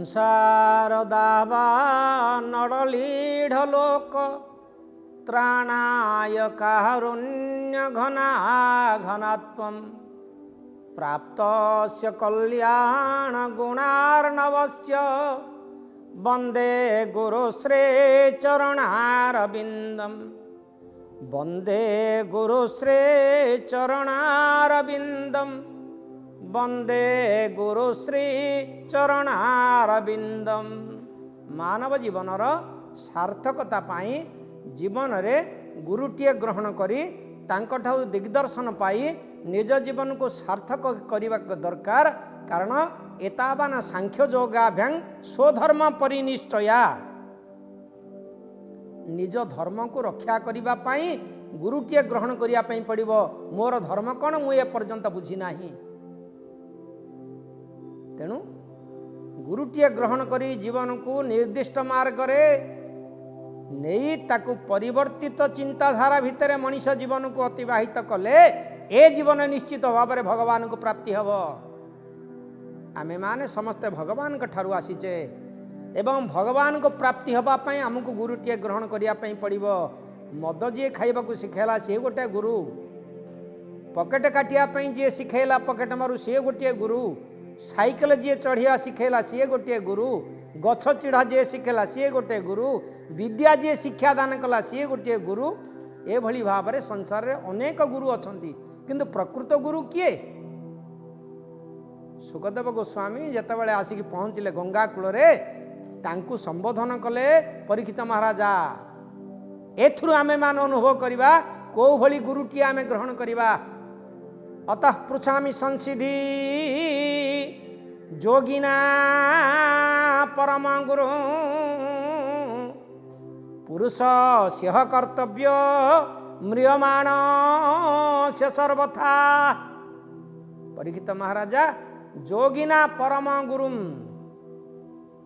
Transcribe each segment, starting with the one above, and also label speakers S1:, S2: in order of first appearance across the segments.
S1: ସଂସାର ଦାବା ନଡ଼ଲିଢ଼ ଲୋକ ତ୍ରାଣାୟ କାରୁଣ୍ୟ ଘନା ଘନାତ୍ୱମ୍ ପ୍ରାପ୍ତସ୍ୟ କଲ୍ୟାଣ ଗୁଣାର୍ଣବସ୍ୟ ବନ୍ଦେ ଗୁରୁଶ୍ରୀ ଚରଣାରବିନ୍ଦମ୍ ବନ୍ଦେ ଗୁରୁଶ୍ରୀ ଚରଣାରବିନ୍ଦମ୍ ବନ୍ଦେ ଗୁରୁଶ୍ରୀ ଚରଣାରବିନ୍ଦମ୍। ମାନବ ଜୀବନର ସାର୍ଥକତା ପାଇଁ ଜୀବନରେ ଗୁରୁଟିଏ ଗ୍ରହଣ କରି ତାଙ୍କଠାରୁ ଦିଗ୍ଦର୍ଶନ ପାଇ ନିଜ ଜୀବନକୁ ସାର୍ଥକ କରିବା ଦରକାର। କାରଣ ଏତାବାନ ସାଂଖ୍ୟ ଯୋଗାଭ୍ୟାଂ ସ୍ୱଧର୍ମ ପରିନିଷ୍ଠୟା, ନିଜ ଧର୍ମକୁ ରକ୍ଷା କରିବା ପାଇଁ ଗୁରୁଟିଏ ଗ୍ରହଣ କରିବା ପାଇଁ ପଡ଼ିବ। ମୋର ଧର୍ମ କ'ଣ ମୁଁ ଏପର୍ଯ୍ୟନ୍ତ ବୁଝି ନାହିଁ। ତେଣୁ ଗୁରୁଟିଏ ଗ୍ରହଣ କରି ଜୀବନକୁ ନିର୍ଦ୍ଦିଷ୍ଟ ମାର୍ଗରେ ନେଇ ତାକୁ ପରିବର୍ତ୍ତିତ ଚିନ୍ତାଧାରା ଭିତରେ ମଣିଷ ଜୀବନକୁ ଅତିବାହିତ କଲେ ଏ ଜୀବନ ନିଶ୍ଚିତ ଭାବରେ ଭଗବାନଙ୍କୁ ପ୍ରାପ୍ତି ହେବ। ଆମେମାନେ ସମସ୍ତେ ଭଗବାନଙ୍କ ଠାରୁ ଆସିଛେ ଏବଂ ଭଗବାନଙ୍କୁ ପ୍ରାପ୍ତି ହେବା ପାଇଁ ଆମକୁ ଗୁରୁଟିଏ ଗ୍ରହଣ କରିବା ପାଇଁ ପଡ଼ିବ। ମଦ ଯିଏ ଖାଇବାକୁ ଶିଖାଇଲା ସିଏ ଗୋଟିଏ ଗୁରୁ, ପକେଟ କାଟିବା ପାଇଁ ଯିଏ ଶିଖାଇଲା ପକେଟ ମାରୁ ସିଏ ଗୋଟିଏ ଗୁରୁ, ସାଇକେଲ ଯିଏ ଚଢ଼ିବା ଶିଖାଇଲା ସିଏ ଗୋଟିଏ ଗୁରୁ, ଗଛ ଚିଢ଼ା ଯିଏ ଶିଖାଇଲା ସିଏ ଗୋଟିଏ ଗୁରୁ, ବିଦ୍ୟା ଯିଏ ଶିକ୍ଷାଦାନ କଲା ସିଏ ଗୋଟିଏ ଗୁରୁ। ଏଭଳି ଭାବରେ ସଂସାରରେ ଅନେକ ଗୁରୁ ଅଛନ୍ତି, କିନ୍ତୁ ପ୍ରକୃତ ଗୁରୁ କିଏ? ସୁଖଦେବ ଗୋସ୍ୱାମୀ ଯେତେବେଳେ ଆସିକି ପହଞ୍ଚିଲେ ଗଙ୍ଗା କୂଳରେ ତାଙ୍କୁ ସମ୍ବୋଧନ କଲେ, ପରୀକ୍ଷିତ ମହାରାଜା ଏଥିରୁ ଆମେମାନେ ଅନୁଭବ କରିବା କେଉଁ ଭଳି ଗୁରୁଟିଏ ଆମେ ଗ୍ରହଣ କରିବା। ଅତଃ ପୃଚ୍ଛାମି ସଂସିଧି ଯୋଗିନା ପରମ ଗୁରୁ ପୁରୁଷ ସ୍ୟଃ କର୍ତ୍ତବ୍ୟ ମ୍ରିୟମାଣ ସେ ସର୍ବଥା। ପରୀକ୍ଷିତ ମହାରାଜା ଯୋଗିନା ପରମ ଗୁରୁମ୍,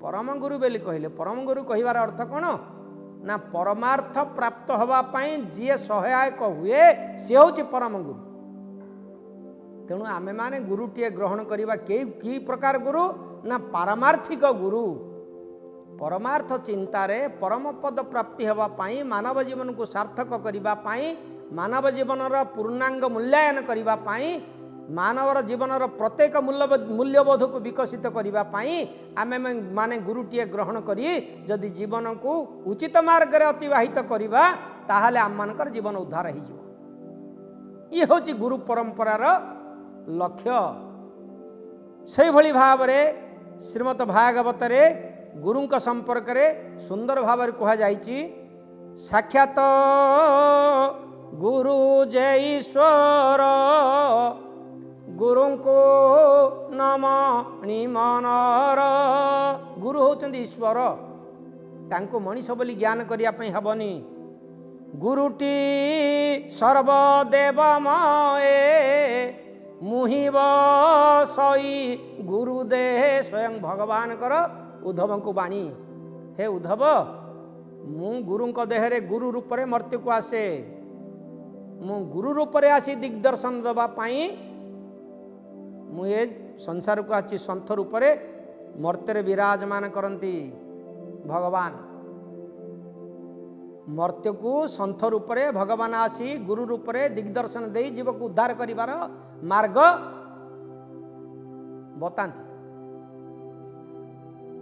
S1: ପରମ ଗୁରୁ ବୋଲି କହିଲେ। ପରମ ଗୁରୁ କହିବାର ଅର୍ଥ କ'ଣ ନା ପରମାର୍ଥ ପ୍ରାପ୍ତ ହେବା ପାଇଁ ଯିଏ ସହାୟକ ହୁଏ ସେ ହେଉଛି ପରମ ଗୁରୁ। ତେଣୁ ଆମେମାନେ ଗୁରୁଟିଏ ଗ୍ରହଣ କରିବା। କି ପ୍ରକାର ଗୁରୁ ନା ପାରମାର୍ଥିକ ଗୁରୁ। ପରମାର୍ଥ ଚିନ୍ତାରେ ପରମ ପଦ ପ୍ରାପ୍ତି ହେବା ପାଇଁ, ମାନବ ଜୀବନକୁ ସାର୍ଥକ କରିବା ପାଇଁ, ମାନବ ଜୀବନର ପୂର୍ଣ୍ଣାଙ୍ଗ ମୂଲ୍ୟାୟନ କରିବା ପାଇଁ, ମାନବର ଜୀବନର ପ୍ରତ୍ୟେକ ମୂଲ୍ୟବୋଧକୁ ବିକଶିତ କରିବା ପାଇଁ ଆମେ ମାନେ ଗୁରୁଟିଏ ଗ୍ରହଣ କରି ଯଦି ଜୀବନକୁ ଉଚିତ ମାର୍ଗରେ ଅତିବାହିତ କରିବା ତାହେଲେ ଆମମାନଙ୍କର ଜୀବନ ଉଦ୍ଧାର ହୋଇଯିବ। ଇଏ ହେଉଛି ଗୁରୁ ପରମ୍ପରାର ଲକ୍ଷ୍ୟ। ସେହିଭଳି ଭାବରେ ଶ୍ରୀମଦ୍ ଭାଗବତରେ ଗୁରୁଙ୍କ ସମ୍ପର୍କରେ ସୁନ୍ଦର ଭାବରେ କୁହାଯାଇଛି। ସାକ୍ଷାତ ଗୁରୁ ଯେ ଈଶ୍ୱର ଗୁରୁଙ୍କୁ ନମଣି ମନର। ଗୁରୁ ହେଉଛନ୍ତି ଈଶ୍ୱର, ତାଙ୍କୁ ମଣିଷ ବୋଲି ଜ୍ଞାନ କରିବା ପାଇଁ ହେବନି। ଗୁରୁଟି ସର୍ବଦେବମୟେ ମୁହିବ ସଇ ଗୁରୁ ଦେହେ। ସ୍ୱୟଂ ଭଗବାନଙ୍କର ଉଦ୍ଧବଙ୍କୁ ବାଣୀ, ହେ ଉଦ୍ଧବ ମୁଁ ଗୁରୁଙ୍କ ଦେହରେ ଗୁରୁ ରୂପରେ ମର୍ତ୍ତ୍ୟକୁ ଆସେ। ମୁଁ ଗୁରୁ ରୂପରେ ଆସି ଦିଗ୍ଦର୍ଶନ ଦେବା ପାଇଁ ମୁଁ ଏ ସଂସାରକୁ ଆସିଛି। ସନ୍ଥ ରୂପରେ ମର୍ତ୍ତ୍ୟରେ ବିରାଜମାନ କରନ୍ତି ଭଗବାନ। ମର୍ତ୍ତ୍ୟକୁ ସନ୍ଥ ରୂପରେ ଭଗବାନ ଆସି ଗୁରୁ ରୂପରେ ଦିଗ୍ଦର୍ଶନ ଦେଇ ଜୀବକୁ ଉଦ୍ଧାର କରିବାର ମାର୍ଗ ବତାନ୍ତି।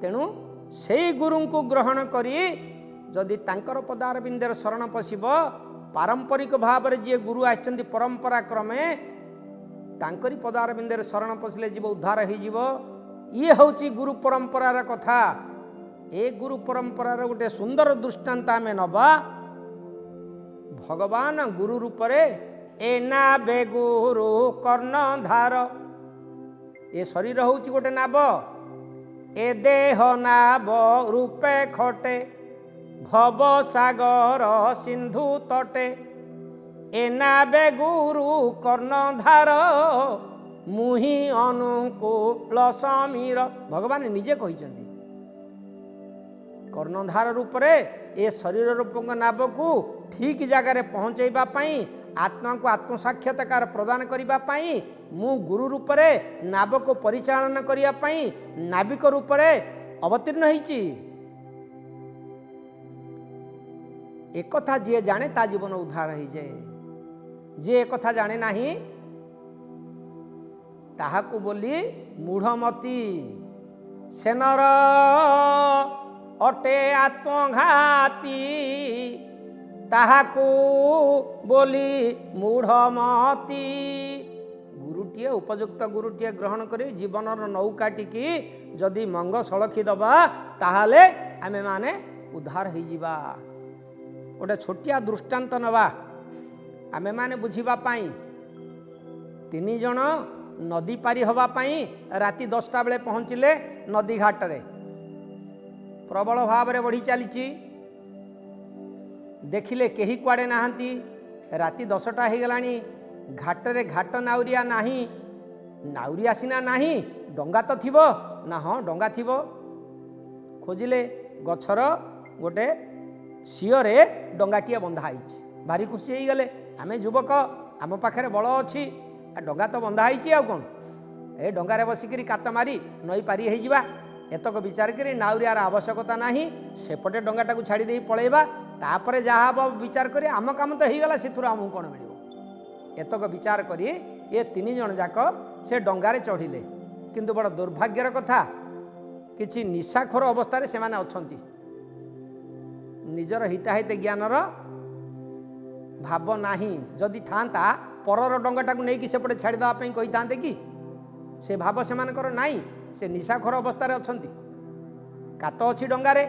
S1: ତେଣୁ ସେଇ ଗୁରୁଙ୍କୁ ଗ୍ରହଣ କରି ଯଦି ତାଙ୍କର ପଦାରବିନ୍ଦରେ ଶରଣ ପଶିବ, ପାରମ୍ପରିକ ଭାବରେ ଯିଏ ଗୁରୁ ଆସିଛନ୍ତି ପରମ୍ପରା କ୍ରମେ ତାଙ୍କରି ପଦାରବିନ୍ଦରେ ଶରଣ ପଶିଲେ ଜୀବ ଉଦ୍ଧାର ହୋଇଯିବ। ଇଏ ହେଉଛି ଗୁରୁ ପରମ୍ପରାର କଥା। ଏ ଗୁରୁ ପରମ୍ପରାର ଗୋଟେ ସୁନ୍ଦର ଦୃଷ୍ଟାନ୍ତ ଆମେ ନେବା। ଭଗବାନ ଗୁରୁ ରୂପରେ ଏ ନାବେ ଗୁରୁ କର୍ଣ୍ଣଧାର। ଏ ଶରୀର ହେଉଛି ଗୋଟେ ନାବ, ଏ ଦେହ ନାବ ରୂପେ ଖଟେ ଭବ ସାଗର ସିନ୍ଧୁ ତଟେ। ଏ ନାବେ ଗୁରୁ କର୍ଣ୍ଣଧାର ମୁହିଁ ଅନୁକୂଳ ସମୀର। ଭଗବାନ ନିଜେ କହିଛନ୍ତି କର୍ଣ୍ଣଧାର ରୂପରେ ଏ ଶରୀର ରୂପଙ୍କ ନାବକୁ ଠିକ୍ ଜାଗାରେ ପହଞ୍ଚାଇବା ପାଇଁ, ଆତ୍ମାକୁ ଆତ୍ମସାକ୍ଷାତକାର ପ୍ରଦାନ କରିବା ପାଇଁ ମୁଁ ଗୁରୁ ରୂପରେ ନାବକୁ ପରିଚାଳନା କରିବା ପାଇଁ ନାବିକ ରୂପରେ ଅବତୀର୍ଣ୍ଣ ହେଇଛି। ଏକଥା ଯିଏ ଜାଣେ ତା ଜୀବନ ଉଦ୍ଧାର ହେଇଯାଏ। ଯିଏ ଏକଥା ଜାଣେ ନାହିଁ ତାହାକୁ ବୋଲି ମୂଢ଼ମତି ସେନର ଅଟେ ଆତ୍ମଘାତୀ, ତାହାକୁ ବୋଲି ମୂଢ଼ମତି। ଗୁରୁଟିଏ ଉପଯୁକ୍ତ ଗୁରୁଟିଏ ଗ୍ରହଣ କରି ଜୀବନର ନୌକାଟିକି ଯଦି ମଙ୍ଗ ସଳଖି ଦେବା ତାହେଲେ ଆମେମାନେ ଉଦ୍ଧାର ହେଇଯିବା। ଗୋଟେ ଛୋଟିଆ ଦୃଷ୍ଟାନ୍ତ ନେବା ଆମେମାନେ ବୁଝିବା ପାଇଁ। 3 ଜଣ ନଦୀ ପାରି ହେବା ପାଇଁ ରାତି 10ଟା ବେଳେ ପହଞ୍ଚିଲେ ନଦୀ ଘାଟରେ। ପ୍ରବଳ ଭାବରେ ବଢ଼ି ଚାଲିଛି। ଦେଖିଲେ କେହି କୁଆଡ଼େ ନାହାନ୍ତି। ରାତି 10ଟା ହେଇଗଲାଣି। ଘାଟରେ ଘାଟ ନାଉରିଆ ନାହିଁ। ନାଉରିଆ ସିନା ନାହିଁ, ଡଙ୍ଗା ତ ଥିବ ନା? ହଁ, ଡଙ୍ଗା ଥିବ। ଖୋଜିଲେ ଗଛର ଗୋଟେ ଶିଅରେ ଡଙ୍ଗାଟିଏ ବନ୍ଧା ହେଇଛି। ଭାରି ଖୁସି ହେଇଗଲେ। ଆମେ ଯୁବକ, ଆମ ପାଖରେ ବଳ ଅଛି, ଡଙ୍ଗା ତ ବନ୍ଧା ହେଇଛି, ଆଉ କ'ଣ? ଏ ଡଙ୍ଗାରେ ବସିକିରି କାତ ମାରି ନଈ ପାରି ହେଇଯିବା। ଏତକ ବିଚାର କରି ନାଉରିଆର ଆବଶ୍ୟକତା ନାହିଁ। ସେପଟେ ଡଙ୍ଗାଟାକୁ ଛାଡ଼ି ଦେଇ ପଳେଇବା। ତାପରେ ଯାହା ହେବ ବିଚାର କରି ଆମ କାମ ତ ହେଇଗଲା, ସେଥିରୁ ଆମକୁ କ'ଣ ମିଳିବ? ଏତକ ବିଚାର କରି ଏ 3 ଜଣ ଯାକ ସେ ଡଙ୍ଗାରେ ଚଢ଼ିଲେ। କିନ୍ତୁ ବଡ଼ ଦୁର୍ଭାଗ୍ୟର କଥା, କିଛି ନିଶାଖୋର ଅବସ୍ଥାରେ ସେମାନେ ଅଛନ୍ତି। ନିଜର ହିତାହିତ ଜ୍ଞାନର ଭାବ ନାହିଁ। ଯଦି ଥାନ୍ତା ପରର ଡଙ୍ଗାଟାକୁ ନେଇକି ସେପଟେ ଛାଡ଼ିଦେବା ପାଇଁ କହିଥାନ୍ତେ କି? ସେ ଭାବ ସେମାନଙ୍କର ନାହିଁ। ସେ ନିଶାଖୋର ଅବସ୍ଥାରେ ଅଛନ୍ତି। କାତ ଅଛି ଡଙ୍ଗାରେ।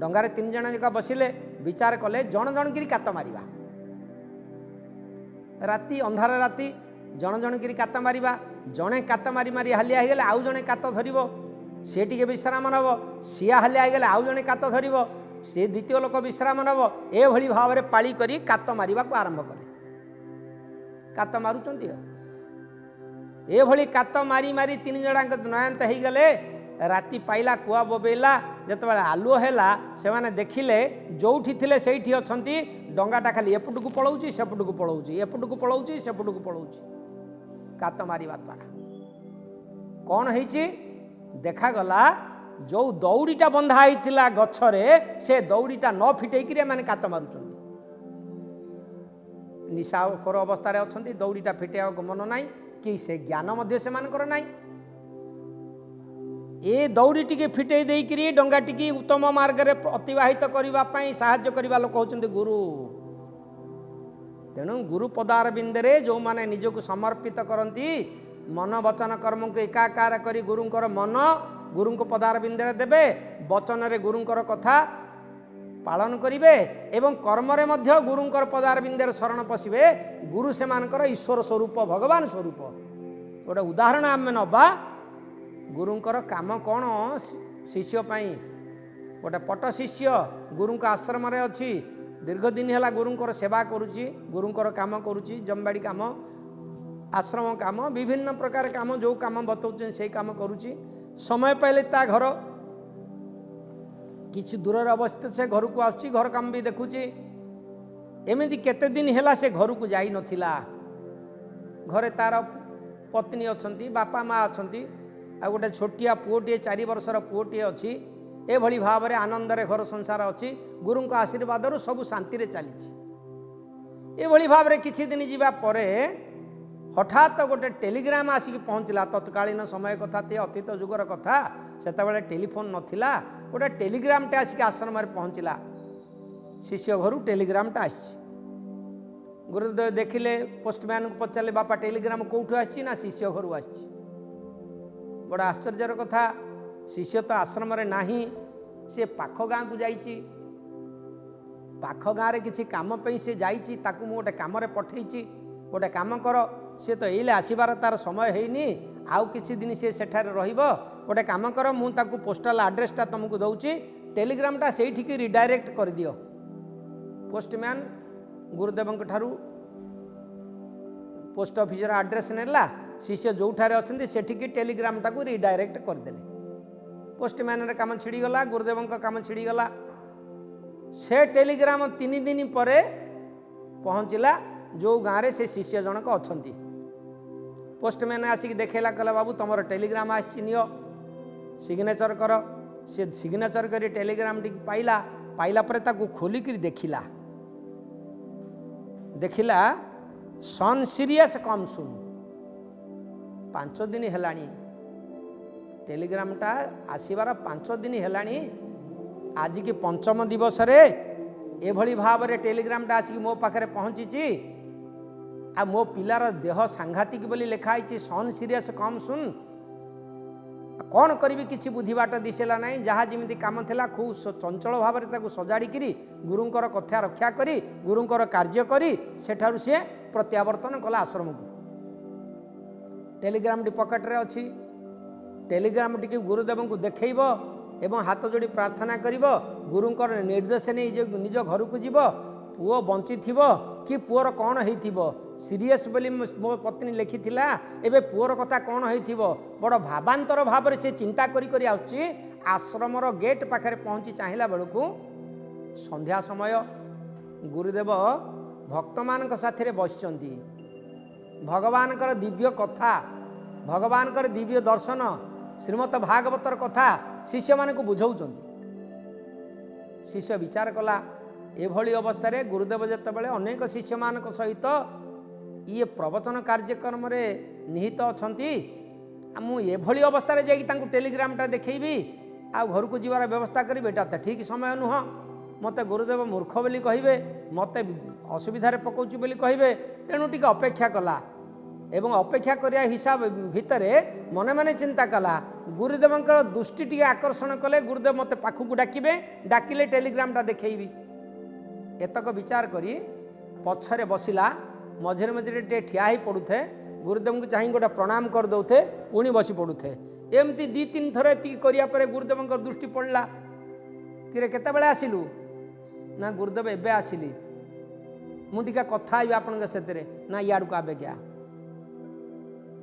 S1: ଡଙ୍ଗାରେ 3 ଜଣ ଯାକ ବସିଲେ, ବିଚାର କଲେ ଜଣ ଜଣକିରି କାତ ମାରିବା। ରାତି, ଅନ୍ଧାର ରାତି, ଜଣ ଜଣକିରି କାତ ମାରିବା। ଜଣେ କାତ ମାରି ମାରି ହାଲିଆ ହେଇଗଲେ ଆଉ ଜଣେ କାତ ଧରିବ। ସେ ଟିକେ ବିଶ୍ରାମ ନେବ। ସିଏ ହାଲିଆ ହେଇଗଲେ ଆଉ ଜଣେ କାତ ଧରିବ। ସେ ଦ୍ୱିତୀୟ ଲୋକ ବିଶ୍ରାମ ନେବ। ଏଭଳି ଭାବରେ ପାଳି କରି କାତ ମାରିବାକୁ ଆରମ୍ଭ କଲେ। କାତ ମାରୁଛନ୍ତି। ଏଭଳି କାତ ମାରି ମାରି 3 ଜଣଙ୍କ ନୟାନ୍ତ ହେଇଗଲେ। ରାତି ପାଇଲା, କୁଆ ବୋବେଇଲା। ଯେତେବେଳେ ଆଲୁଅ ହେଲା ସେମାନେ ଦେଖିଲେ ଯେଉଁଠି ଥିଲେ ସେଇଠି ଅଛନ୍ତି। ଡଙ୍ଗାଟା ଖାଲି ଏପଟକୁ ପଳାଉଛି, ସେପଟକୁ ପଳାଉଛି, ଏପଟକୁ ପଳାଉଛି, ସେପଟକୁ ପଳାଉଛି, କାତ ମାରିବା ଦ୍ୱାରା। କ'ଣ ହେଇଛି? ଦେଖାଗଲା ଯେଉଁ ଦଉଡ଼ିଟା ବନ୍ଧା ହେଇଥିଲା ଗଛରେ, ସେ ଦଉଡ଼ିଟା ନ ଫିଟେଇକିରି ଏମାନେ କାତ ମାରୁଛନ୍ତି। ନିଶାଖୋର ଅବସ୍ଥାରେ ଅଛନ୍ତି। ଦଉଡ଼ିଟା ଫିଟେଇବାକୁ ମନ ନାହିଁ, କି ସେ ଜ୍ଞାନ ମଧ୍ୟ ସେମାନଙ୍କର ନାହିଁ। ଏ ଦଉଡ଼ି ଟିକେ ଫିଟେଇ ଦେଇକିରି ଡଙ୍ଗାଟିକି ଉତ୍ତମ ମାର୍ଗରେ ଅତିବାହିତ କରିବା ପାଇଁ ସାହାଯ୍ୟ କରିବା ଲୋକ ହେଉଛନ୍ତି ଗୁରୁ। ତେଣୁ ଗୁରୁ ପଦାରବିନ୍ଦରେ ଯେଉଁମାନେ ନିଜକୁ ସମର୍ପିତ କରନ୍ତି, ମନ ବଚନ କର୍ମକୁ ଏକାକାର କରି ଗୁରୁଙ୍କର ମନ ଗୁରୁଙ୍କ ପଦାରବିନ୍ଦରେ ଦେବେ, ବଚନରେ ଗୁରୁଙ୍କର କଥା ପାଳନ କରିବେ ଏବଂ କର୍ମରେ ମଧ୍ୟ ଗୁରୁଙ୍କର ପଦାରବିନ୍ଦରେ ଶରଣ ପଶିବେ। ଗୁରୁ ସେମାନଙ୍କର ଈଶ୍ୱର ସ୍ୱରୂପ, ଭଗବାନ ସ୍ୱରୂପ। ଗୋଟେ ଉଦାହରଣ ଆମେ ନେବା। ଗୁରୁଙ୍କର କାମ କ'ଣ ଶିଷ୍ୟ ପାଇଁ? ଗୋଟେ ପଟ ଶିଷ୍ୟ ଗୁରୁଙ୍କ ଆଶ୍ରମରେ ଅଛି। ଦୀର୍ଘ ଦିନ ହେଲା ଗୁରୁଙ୍କର ସେବା କରୁଛି, ଗୁରୁଙ୍କର କାମ କରୁଛି, ଜମିବାଡ଼ି କାମ, ଆଶ୍ରମ କାମ, ବିଭିନ୍ନ ପ୍ରକାର କାମ, ଯେଉଁ କାମ ବତାଉଛନ୍ତି ସେଇ କାମ କରୁଛି। ସମୟ ପାଇଲେ ତା ଘର କିଛି ଦୂରରେ ଅବସ୍ଥିତ, ସେ ଘରକୁ ଆସୁଛି, ଘର କାମ ବି ଦେଖୁଛି। ଏମିତି କେତେ ଦିନ ହେଲା ସେ ଘରକୁ ଯାଇନଥିଲା। ଘରେ ତାର ପତ୍ନୀ ଅଛନ୍ତି, ବାପା ମା ଅଛନ୍ତି, ଆଉ ଗୋଟେ ଛୋଟିଆ ପୁଅଟିଏ, 4 ବର୍ଷର ପୁଅଟିଏ ଅଛି। ଏଭଳି ଭାବରେ ଆନନ୍ଦରେ ଘର ସଂସାର ଅଛି। ଗୁରୁଙ୍କ ଆଶୀର୍ବାଦରୁ ସବୁ ଶାନ୍ତିରେ ଚାଲିଛି। ଏଭଳି ଭାବରେ କିଛି ଦିନ ଯିବା ପରେ ହଠାତ୍ ଗୋଟେ ଟେଲିଗ୍ରାମ ଆସିକି ପହଞ୍ଚିଲା। ତତ୍କାଳୀନ ସମୟ କଥା, ଅତୀତ ଯୁଗର କଥା, ସେତେବେଳେ ଟେଲିଫୋନ୍ ନଥିଲା। ଗୋଟେ ଟେଲିଗ୍ରାମଟେ ଆସିକି ଆଶ୍ରମରେ ପହଞ୍ଚିଲା। ଶିଷ୍ୟ ଘରୁ ଟେଲିଗ୍ରାମଟା ଆସିଛି। ଗୁରୁଦେବ ଦେଖିଲେ, ପୋଷ୍ଟମ୍ୟାନକୁ ପଚାରିଲେ, ବାପା ଟେଲିଗ୍ରାମ କେଉଁଠୁ ଆସିଛି? ନା ଶିଷ୍ୟ ଘରୁ ଆସିଛି। ବଡ଼ ଆଶ୍ଚର୍ଯ୍ୟର କଥା, ଶିଷ୍ୟ ତ ଆଶ୍ରମରେ ନାହିଁ, ସେ ପାଖ ଗାଁକୁ ଯାଇଛି। ପାଖ ଗାଁରେ କିଛି କାମ ପାଇଁ ସେ ଯାଇଛି। ତାକୁ ମୁଁ ଗୋଟେ କାମରେ ପଠେଇଛି, ଗୋଟେ କାମ କର। ସେ ତ ଏଇଲେ ଆସିବାର ତାର ସମୟ ହେଇନି, ଆଉ କିଛି ଦିନ ସେ ସେଠାରେ ରହିବ। ଗୋଟେ କାମ କର, ମୁଁ ତାକୁ ପୋଷ୍ଟାଲ ଆଡ୍ରେସଟା ତୁମକୁ ଦେଉଛି, ଟେଲିଗ୍ରାମଟା ସେଇଠିକି ରିଡାଇରେକ୍ଟ କରିଦିଅ। ପୋଷ୍ଟମ୍ୟାନ ଗୁରୁଦେବଙ୍କ ଠାରୁ ପୋଷ୍ଟ ଅଫିସର ଆଡ୍ରେସ ନେଲା। ଶିଷ୍ୟ ଯେଉଁଠାରେ ଅଛନ୍ତି ସେଠିକି ଟେଲିଗ୍ରାମଟାକୁ ରିଡାଇରେକ୍ଟ କରିଦେଲେ। ପୋଷ୍ଟମ୍ୟାନର କାମ ଛିଡ଼ିଗଲା, ଗୁରୁଦେବଙ୍କ କାମ ଛିଡ଼ିଗଲା। ସେ ଟେଲିଗ୍ରାମ 3 ଦିନ ପରେ ପହଞ୍ଚିଲା ଯେଉଁ ଗାଁରେ ସେ ଶିଷ୍ୟ ଜଣକ ଅଛନ୍ତି। ପୋଷ୍ଟମ୍ୟାନ ଆସିକି ଦେଖେଇଲା, କହିଲା, ବାବୁ ତମର ଟେଲିଗ୍ରାମ ଆସିଛି, ନିଅ, ସିଗ୍ନେଚର କର। से सिग्नेचर करी टेलीग्राम टी पाइला पाइला पर ताकू खोलिक देखिला देखिला सन सीरियस कम सुन 5 दिन हेलानी टेलीग्रामटा आसबार 5 दिन हेलानी आज की पंचम दिवस रे एभली भाव रे टेलीग्रामटा आसिक मो पाखरे पहुँची आ मो पिलार देह सांघातिक बोली लिखाई सन सीरियस कम सुन कौन करी किसी बुद्धिबाट दिशेला ना जहाँ जमी कम था खूब चंचल भाव में सजाड़ी गुरुंकर कथा रक्षा करी गुरुंकर कार्य करी सेठारु से प्रत्यावर्तन कला आश्रम को टेलीग्राम टी पकेट रे अच्छी टेलीग्राम टी गुरुदेव को देखब एवं हाथ जोड़ी प्रार्थना करिवो गुरुंकर निर्देश नहीं निज घर को जीव पुओ बंची थिबो कि पुओर कौन होइथिबो सीरियस बोली मो पत्नी लिखिथिला एबे पुओर कथा कौन होइथिबो बड़ भावांतर भाव से चिंता करी करी आउची आश्रमर गेट पाखरे पहुँची चाहिला बेलू संध्या समय गुरुदेव भक्त मान साथी बसिचंती भगवानकर दिव्य कथा भगवानकर दिव्य दर्शन श्रीमद भागवतर कथा शिष्य मान को बुझाउचंती शिष्य विचार कला एभली अवस्था गुरुदेव जितेबाला अनेक शिष्य मान सहित ये प्रवचन कार्यक्रम रे निहित अछंती मुझे अवस्था जाकि टेलीग्रामटा देखी आ घर को जीवार व्यवस्था करी एटा तो ठीक समय नुह मत गुरुदेव मूर्ख बोली कहे मत असुविधार पकाउची बोली कहे तेणु टिके अपेक्षा कला एवं अपेक्षा करिया हिसाब भितर मने मने चिंता कला गुरुदेव दृष्टि टी आकर्षण कले गुरुदेव मत पाखक डाकिबे डाकिले टेलीग्रामटा देखी एतक विचार करी पछरे बसिला मझे मझे टे ठिया ही पड़ुथे गुरुदेव को चाह गोटे प्रणाम कर दौथे पुणी बसी पड़ुथे एमती 2-3 थर एति करिया परे गुरुदेव दृष्टि पड़ला कि केतेबेले आसिलु ना गुरुदेव एबे आसिली मुझे कथा ही आपण से ना इाड़ को आबे क्या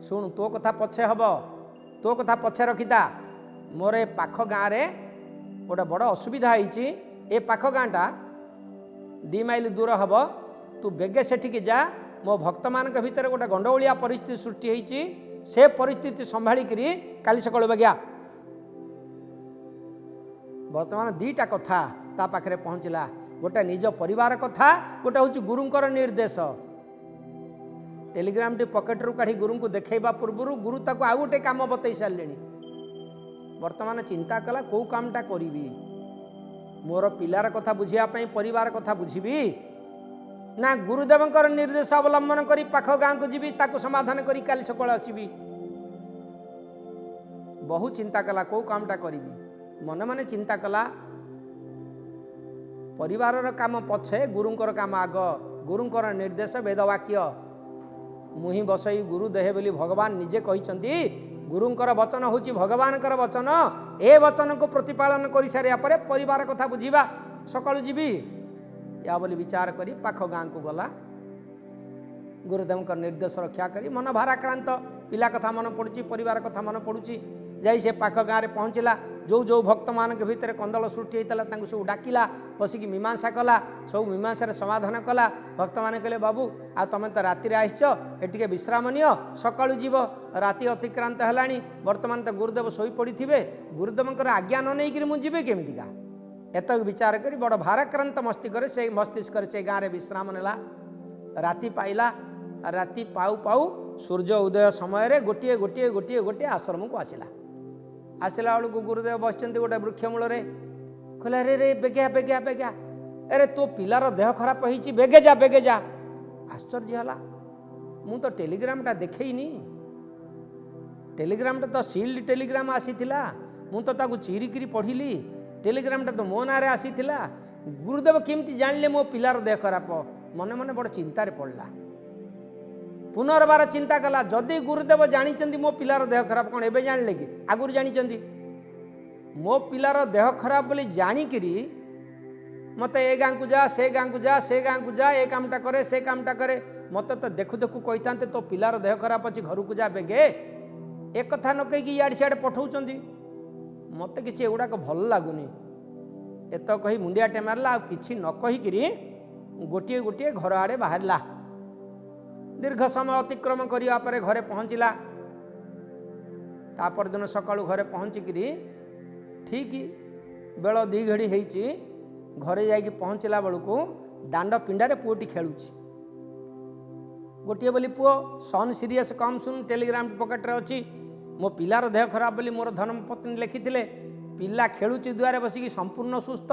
S1: शुण तो कथा पछे हम तो कथा पछे रखिता मोर ए पाख गाँव में गोटे बड़ असुविधा होती ए पाख गाँटा 2 माइल दूर हम तू बेगे सेठिकी जा मो भक्त मान भितर गोटे गंडगोलिया परिस्थिति सृष्टि होती से परिस्थिति संभालिक काली सकाल बेगिया बर्तमान 2टा कथा ता पाखरे पहुँचला गोटे निज परिवार कथा गोटे हूँ गुरुंकर निर्देश टेलीग्राम टी पकेट रू काढ़ी गुरु को देखा पूर्व गुरु ताको आउ गोटे काम बतई सारे बर्तमान चिंता कला कौ कामटा करी मोर पिलार कथा बुझापी परिवार कथा बुझी ना गुरुदेव निर्देश अवलंबन करी पाख गाँ को जीवी ताको समाधान करी काली सकाल आसबि बहु चिंता कला कौ कामटा करी मन मन चिंता कला परिवार काम पछे गुरुंकर काम आग गुरुंकर निर्देश वेदवाक्य मुही बसई गुरु देहे बोली भगवान निजे कहिसंती गुरुंकर वचन होची भगवानकर वचन ए वचन को प्रतिपालन कर सारे पर परिवार कथा बुझीबा सकाळु जीवी या बोली विचार करी पाख गाँ को गला गुरुदेव निर्देश रक्षा करी मन भाराक्रांत पिला कथा मन पड़ुची परिवार कथा मन पड़ुची जाई से पाख गाँव में पहुँचला जो जो भक्त मान भितर कंदल सृष्टि होता सब डाकिला बसिक मीमांसा कला सब मीमांसा समाधान कला भक्त मैंने कहले बाबू आ तुम तो राति आसच एटे विश्राम नियो सकाळु जीव राति अतिक्रांत है बर्तमान तो गुरुदेव शोई पड़ी थे गुरुदेव आज्ञा न नहीं मुझे केमिका एतक विचार कर बड़ भाराक्रांत मस्तिष्क से गाँव में विश्राम नेला राति पाइला राति पाऊ पाऊ सूर्य उदय समय गोटे गोटे गोटे गोटे आश्रम को आसला आसला बेलू गुरुदेव बस गोटे वृक्ष मूल कहला रे रे बेग्या बेग्या बेग्या अरे तो पिलार देह खराब होती बेगे जा आश्चर्य है मु तो टेलीग्रामटा देखनी टेलीग्रामटा तो सील्ड टेलीग्राम आसीथिला मु तो ताकू चिरिकी पढ़िली टेलीग्रामटा तो मो नारे आसीथिला गुरुदेव केमती जानिले मो पिलार देह खराब मन मन बड़ चिंतार पड़ला पुनर्बार चिंता कला जदि गुरुदेव जानी मो पिलार देह खराब कौन एवं जान कि आगुरी जानी मो पिलार देह खराब बोली जाणिकी मत ए गाँ को जा से गाँ को जा से गाँ को जा ए कामटा करे से कामटा करे मत तो देखु देखु कही था तो पिलार देह खराब अच्छी घर को जा बेगे एक कथा न कहीकि इाड़े सियाड़े पठाऊँ मत कि एगुड़ाक भल लगुनि एत कही मुंडिया टेमारा कि न कहीकि गोटे गोटे घर आड़े बाहरला दीर्घ समय अतिक्रम करिया परे घरे पहुँचला तापर दिन सकाळु घरे पहुँचिकी ठीक बेल 2 घड़ी होईची घरे जाइए पहुँचला बेलू दांड पिंडारे पुओटी खेलुची गोटे बोली पुओ सन सीरीयस कम सुन टेलीग्राम पकेट्रे अच्छी मो पिलार देह खराब बोली मोर धर्मपत्नी लिखिथिले पिला खेलुची दुआरे बसिकी संपूर्ण सुस्थ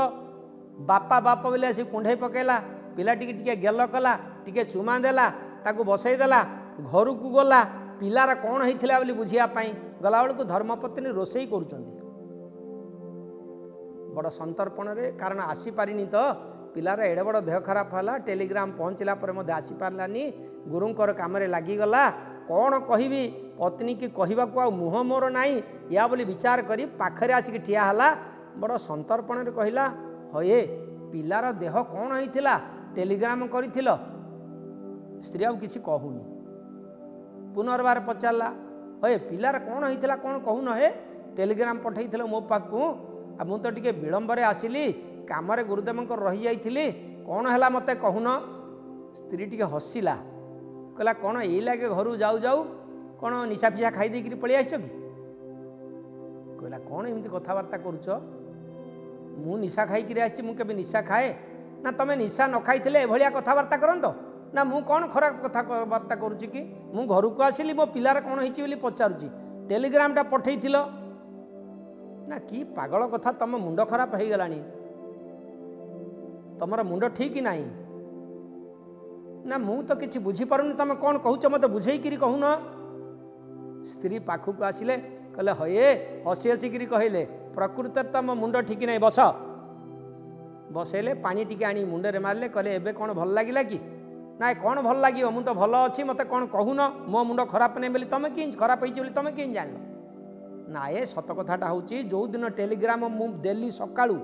S1: बापा बापा बोले आसी कुंडे पकेला पिला टिके गेल कला टिके चुमा देला ताकू बसईदेला घर को गला पिलार कौन होता बोली बुझापी गला बेलू धर्मपत्नी रोसई करुँच बड़ संतर्पण रे कारण आसीपारिनी तो पिलार एड़े बड़ देह खराब है टेलीग्राम पहुँचला पर आसीपारानी गुरुंकर कम लगिगला कौन कहबी पत्नी की कहवाक आ मुह मोर नाई या बोली विचार करी पाखरे आसिक ठिया हला बड़ संतर्पण रे कहला हये पिलार देह कौन होता टेलीग्राम करिथिल स्त्री आउ किसी कहूनी पुनर्बार पचारा हये पिलार कौन होता कौन कहून हे टेलीग्राम पठेइथिल मो पाखु आ मु तो टिके विलंबरे आसिली काम गुरुदेव रही जाइली कौन है मत कहून स्त्री टिके हसिला कहला कौन यही लगे घर जाऊ जाऊ कौन निशा फिशा खाई देकर पलि आस कि कहला कौन एमती कथबार्ता करुच मु निशा खाई आसी मु केबे निशा खाए ना तुम निशा न खाई एभलिया कथबार्ता करत ना मु कौन खराब कथबार्ता करुच्ची कि मु घर को आसिली मो पिलार कौन होती पचारुची टेलीग्रामटा पठेइथिल ना कि पागल कथा तुम मुंड खराब हो गलानी तुमर मुंड ठीक ना ना मु तो किसी बुझीपारुनी तुम कौन कहूच मत बुझेकरी कहून स्त्री पाखक आसिले कहले हये हसी हसिकी कहले प्रकृत तुम मुंड ठीक ना बस बसैले पानी टिके आनी मुंडे मारे कहले एबे कौन भल लगिला कि ना कौन भल लगे मु तो भल अच्छी मत कौन कहून मो मुंड खराब नहीं बोली तुम कि खराब होती तुम कि जान ना ये सत कथाटा हूँ जो दिन टेलीग्राम मु देली सकाळू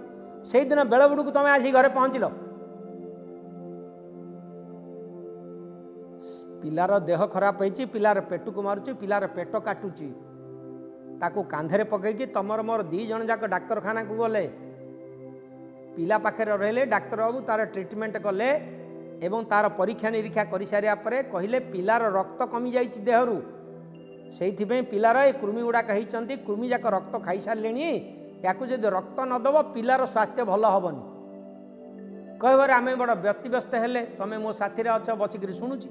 S1: से दिन बेल बुड़ू तुम आसी घरे पहुँचल पिलार देह खराब होती पिलार पेट को मारुची पिलार पेट काटुची ताकू कांधे पकईकी तमर मोर 2 जन जाक डाक्तरखाना को गले पिला पाखे रहिले डाक्तर बाबू तार ट्रिटमेंट कले एवं तार परीक्षा निरीक्षा कर सारिया परे कहले पिलार रक्त कमी जाइछि देहरु से पिलार ये कृमि गुड़ाक होती कृमि जाक रक्त खाई सारे या जब रक्त नदब पिलार स्वास्थ्य भल हेनी कहबार आम बड़ व्यतिव्यस्त हेले तुम मो साथी अच्छ बसिक शुणुची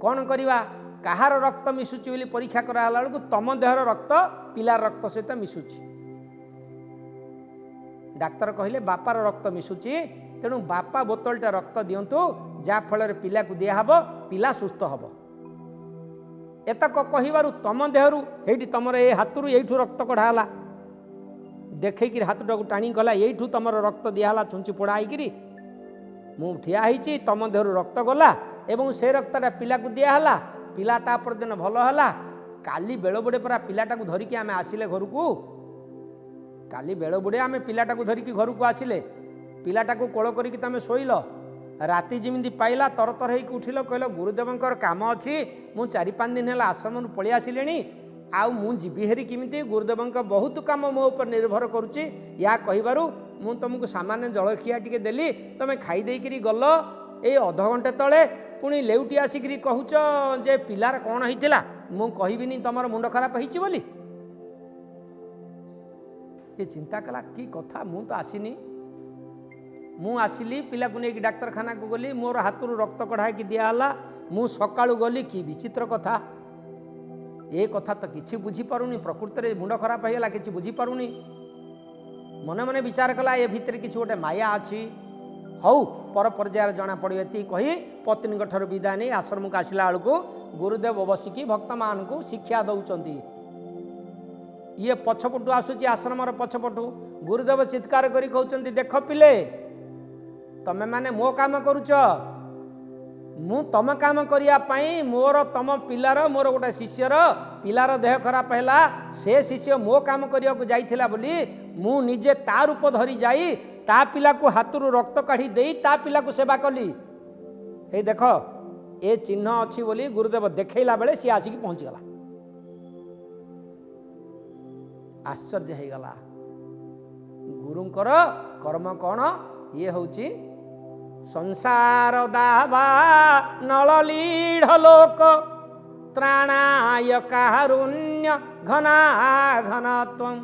S1: कौन करवा कहार रक्त मिशुची बोली परीक्षा कराला बेलू तुम देहर रक्त पिलार रक्त सहित मिशुची डाक्तर कहले बापार रक्त मिशुची तेणु बापा बोतलटा रक्त दिंतु जहाँफल पिला को दिहब पिला सुस्थ हम एतक कहबारू तुम देहरु हेटी तुम ये हाथ यू रक्त कढ़ाला देखी हाथ टाक टाणी गला यू तुम रक्त दिहला छुंची पोड़ाई मु ठिया होती तुम देहरु रक्त गला एवं से रक्तटा पिला को दिहला पिला तापर दिन भल है काली बेल बुड़े परा पिलाटा को धरिकी आम आसिले घर को काली बेल बुड़े आम पिलाटा को धरिकी घर को आसिले पिलाटा को कोल करिकी तुम शोइल राति जमी पाइला तर तर होकर उठिल कहल गुरुदेवंकर काम अच्छी मु 4-5 दिन है आश्रम पलि आसिले आउ मु जीवी हेरी किमिति गुरुदेवंक बहुत काम मो ऊपर निर्भर करुच्ची या कहबारू मु तुमको सामान्य जलखिया टिके देली तुम खाई देकरी गल ए अध घंटे तले पुणी लेउटी आसिकी कहूच जे पिलार कौन होता मु कहबिनी तुम मुंड खराब होती बोली ये चिंता कला कि कथा मु तो आसीनी मु आसिली पिला को लेकिन डाक्तरखाना को गली मोर हाथ रक्त कढ़ाई दिहला मु सकाळु गली कि विचित्र कथा ये कथा तो किसी बुझीपारुनी प्रकृत में मुंड खराब होगा कि बुझीपारुनी मने मने विचार कला ये भितर किसी गोटे माया अच्छी हौ पर पर्यायर जना पड़े ये कही पत्नी ठार विदाय नहीं आश्रम को आसला बेलू गुरुदेव बसिकी भक्त मान को शिक्षा दौरान ये पछपटू आसूची आश्रम पछपटू गुरुदेव चित्कार करी कहते देख पिले तमे माने मो काम करुच मु तम काम करने मोर तम पिलार मोर गोटे शिष्यर पिलार देह खराब है से शिष्य मो काम करने को जाइथिला बोली मु निजे ता रूप धरी जाई ता पिला को हाथरू रक्त काढ़ी देई ता पिला को सेवा कली हे देख ए चिन्ह अच्छी बोली गुरुदेव देखला बेले सी आसिक पहुँचीगला आश्चर्य हो गला गुरुंकर कर्म कौन ये होची संसार दावा नललीढ़ लोक त्राणाय कारुण्य घनाघनत्वं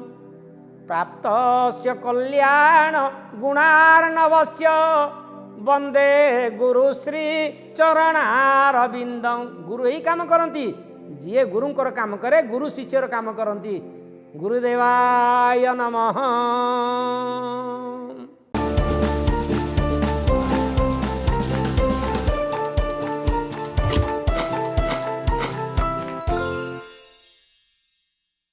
S1: प्राप्तस्य कल्याण गुणार्णवस्य वंदे गुरुश्री चरणारविंदं। गुरु यही काम करती, जी गुरुंकर काम करे, गुरु शिष्यर काम करती। गुरुदेवाय नमः।